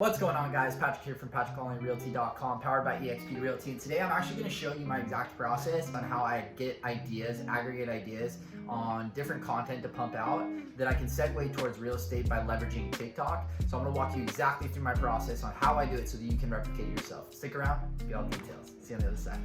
What's going on, guys? Patrick here from PatrickLongleyRealty.com, powered by eXp Realty. And today I'm actually going to show you my exact process on how I get ideas, aggregate ideas on different content to pump out that I can segue towards real estate by leveraging TikTok. So I'm going to walk you exactly through my process on how I do it so that you can replicate it yourself. Stick around, get all the details. See you on the other side.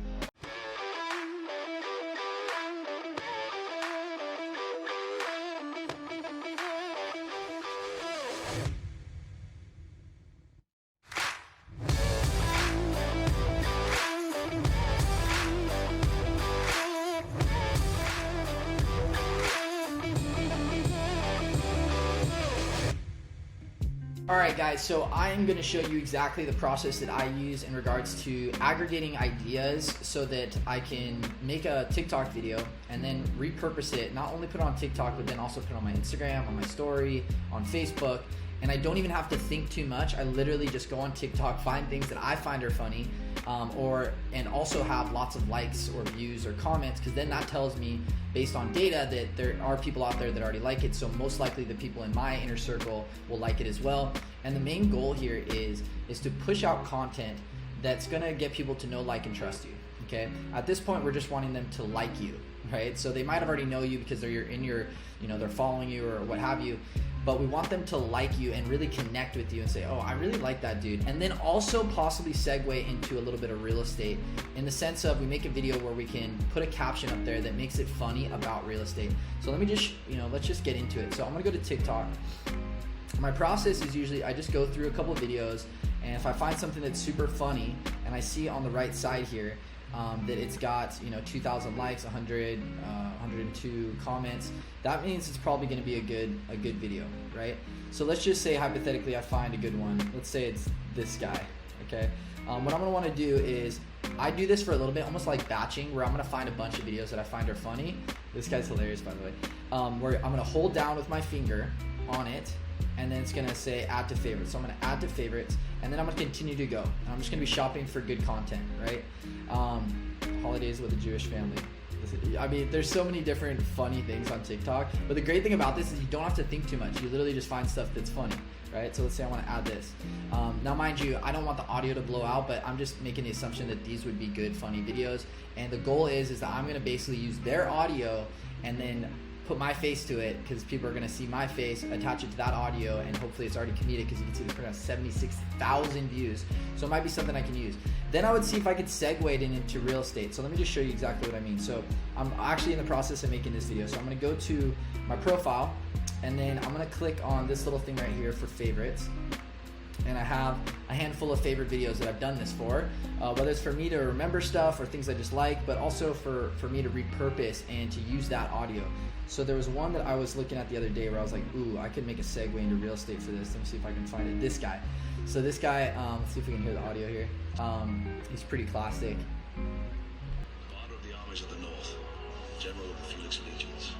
Alright guys, so I am going to show you exactly the process that I use in regards to aggregating ideas so that I can make a TikTok video and then repurpose it, not only put it on TikTok, but then also put it on my Instagram, on my story, on Facebook. And I don't even have to think too much. I literally just go on TikTok, find things that I find are funny, and also have lots of likes or views or comments, because then that tells me, based on data, that there are people out there that already like it. So most likely the people in my inner circle will like it as well. And the main goal here is to push out content that's gonna get people to know, like, and trust you. Okay. At this point, we're just wanting them to like you, right? So they might have already know you because they're in your, they're following you or what have you. But we want them to like you and really connect with you and say, oh, I really like that dude. And then also possibly segue into a little bit of real estate, in the sense of we make a video where we can put a caption up there that makes it funny about real estate. So let me just, let's just get into it. So I'm gonna go to TikTok. My process is usually I just go through a couple of videos, and if I find something that's super funny and I see on the right side here that it's got 2,000 likes, 102 comments, that means it's probably going to be a good video, right? So let's just say hypothetically I find a good one. Let's say it's this guy. Okay, what I'm going to want to do is I do this for a little bit, almost like batching, where I'm going to find a bunch of videos that I find are funny. This guy's hilarious, by the way. Where I'm going to hold down with my finger on it, and then it's going to say add to favorites. So I'm going to add to favorites, and then I'm going to continue to go. And I'm just going to be shopping for good content, right? Holidays with a Jewish family. I mean, there's so many different funny things on TikTok, but the great thing about this is you don't have to think too much. You literally just find stuff that's funny, right? So let's say I want to add this. Now, mind you, I don't want the audio to blow out, but I'm just making the assumption that these would be good, funny videos. And the goal is that I'm going to basically use their audio and then put my face to it, because people are going to see my face, attach it to that audio, and hopefully it's already comedic, because you can see this has 76,000 views. So it might be something I can use. Then I would see if I could segue it into real estate. So let me just show you exactly what I mean. So I'm actually in the process of making this video. So I'm going to go to my profile, and then I'm going to click on this little thing right here for favorites. And I have a handful of favorite videos that I've done this for, whether it's for me to remember stuff or things I just like, but also for me to repurpose and to use that audio. So there was one that I was looking at the other day where I was like, ooh, I could make a segue into real estate for this. Let me see if I can find it. This guy. So this guy, let's see if we can hear the audio here. He's pretty classic. Commander of the armies of the North, General of the Felix Legions,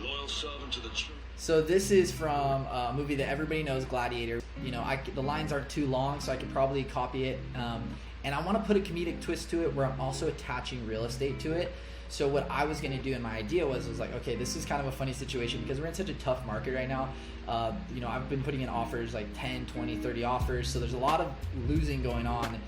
loyal servant to the truth. So this is from a movie that everybody knows, Gladiator. The lines aren't too long, so I could probably copy it. And I want to put a comedic twist to it where I'm also attaching real estate to it. So what I was going to do, and my idea was like, okay, this is kind of a funny situation because we're in such a tough market right now. I've been putting in offers like 10, 20, 30 offers. So there's a lot of losing going on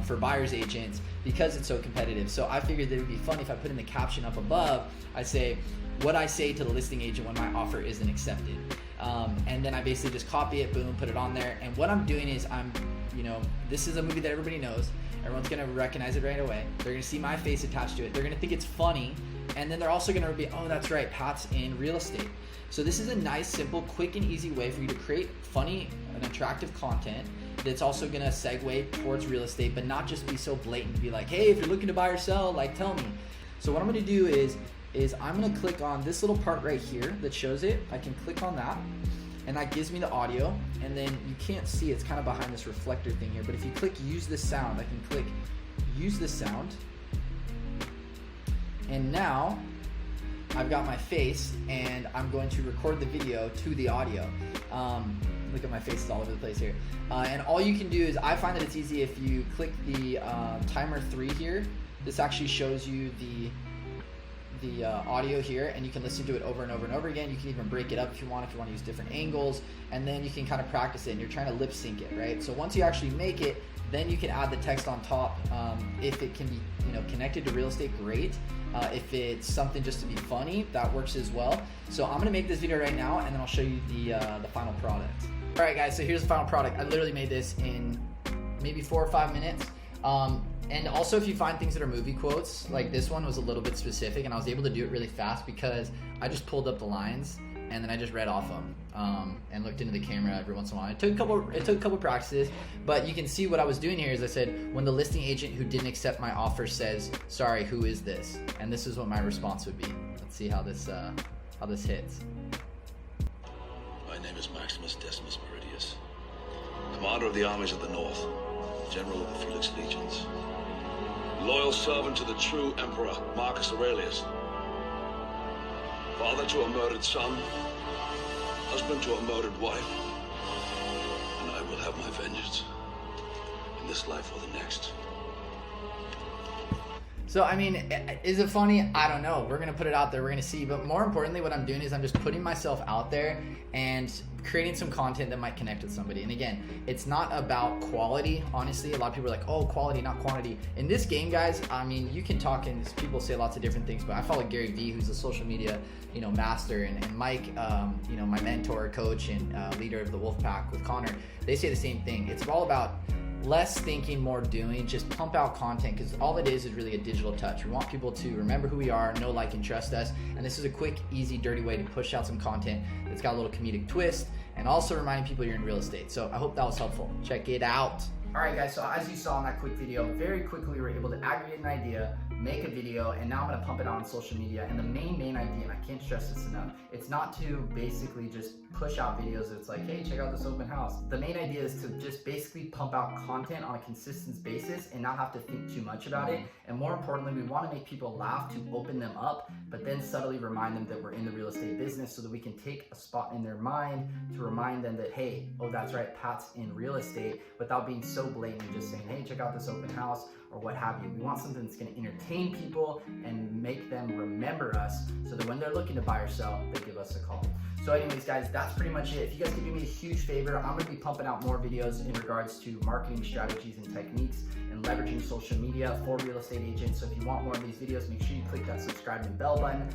for buyer's agents because it's so competitive. So I figured that it would be funny if I put in the caption up above, I say, what I say to the listing agent when my offer isn't accepted. And then I basically just copy it, boom, put it on there. And what I'm doing is this is a movie that everybody knows. Everyone's gonna recognize it right away. They're gonna see my face attached to it. They're gonna think it's funny. And then they're also gonna be, oh, that's right, Pat's in real estate. So this is a nice, simple, quick and easy way for you to create funny and attractive content that's also gonna segue towards real estate, but not just be so blatant, be like, hey, if you're looking to buy or sell, like, tell me. So what I'm gonna do is I'm gonna click on this little part right here that shows it. I can click on that, and that gives me the audio, and then you can't see, it's kind of behind this reflector thing here, but if you click use this sound, I can click use this sound, and now I've got my face, and I'm going to record the video to the audio. Look at my face, is all over the place here. And all you can do is, I find that it's easy if you click the timer 3 here. This actually shows you the the audio here, and you can listen to it over and over and over again. You can even break it up if you want to use different angles, and then you can kind of practice it, and you're trying to lip sync it, right? So once you actually make it, then you can add the text on top. If it can be, connected to real estate, great. If it's something just to be funny, that works as well. So I'm gonna make this video right now, and then I'll show you the final product. All right, guys, so here's the final product. I literally made this in maybe 4 or 5 minutes. And also, if you find things that are movie quotes, like this one was a little bit specific, and I was able to do it really fast because I just pulled up the lines and then I just read off them and looked into the camera every once in a while. It took a couple practices, but you can see what I was doing here is I said, when the listing agent who didn't accept my offer says, "Sorry, who is this?" And this is what my response would be. Let's see how this hits. My name is Maximus Decimus Meridius, commander of the armies of the North, general of the Felix Legions, loyal servant to the true Emperor Marcus Aurelius, father to a murdered son, husband to a murdered wife, and I will have my vengeance in this life or the next. So, I mean, is it funny? I don't know. We're going to put it out there. We're going to see. But more importantly, what I'm doing is I'm just putting myself out there and creating some content that might connect with somebody. And again, it's not about quality. Honestly, a lot of people are like, oh, quality, not quantity. In this game, guys, I mean, you can talk and people say lots of different things, but I follow Gary Vee, who's a social media, master, and Mike, my mentor, coach, and leader of the Wolfpack with Connor. They say the same thing. It's all about less thinking, more doing. Just pump out content, because all it is really a digital touch. We want people to remember who we are, know, like, and trust us. And this is a quick, easy, dirty way to push out some content that's got a little comedic twist, and also reminding people you're in real estate. So I hope that was helpful. Check it out. All right, guys, so as you saw in that quick video, very quickly we were able to aggregate an idea, make a video, and now I'm gonna pump it out on social media. And the main idea, and I can't stress this enough, it's not to basically just push out videos that's like, hey, check out this open house. The main idea is to just basically pump out content on a consistent basis and not have to think too much about it. And more importantly, we wanna make people laugh to open them up, but then subtly remind them that we're in the real estate business so that we can take a spot in their mind to remind them that, hey, oh, that's right, Pat's in real estate, without being so blatant, just saying, hey, check out this open house, or what have you. We want something that's gonna entertain people and make them remember us so that when they're looking to buy or sell, they give us a call. So anyways, guys, that's pretty much it. If you guys could do me a huge favor, I'm gonna be pumping out more videos in regards to marketing strategies and techniques and leveraging social media for real estate agents. So if you want more of these videos, make sure you click that subscribe and bell button.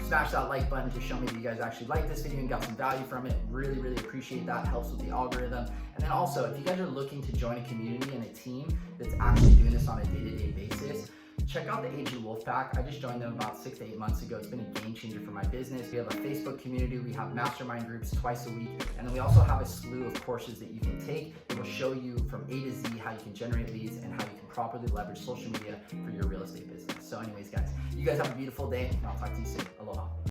Smash that like button to show me that you guys actually like this video and got some value from it. Really appreciate that. Helps with the algorithm. And then also, if you guys are looking to join a community and a team that's actually doing this on a day-to-day basis, check out the Agent Wolfpack. I just joined them about 6 to 8 months ago. It's been a game changer for my business. We have a Facebook community. We have mastermind groups twice a week. And then we also have a slew of courses that you can take that will show you from A to Z how you can generate leads and how you can properly leverage social media for your real estate business. So anyways, guys, you guys have a beautiful day, and I'll talk to you soon. Aloha.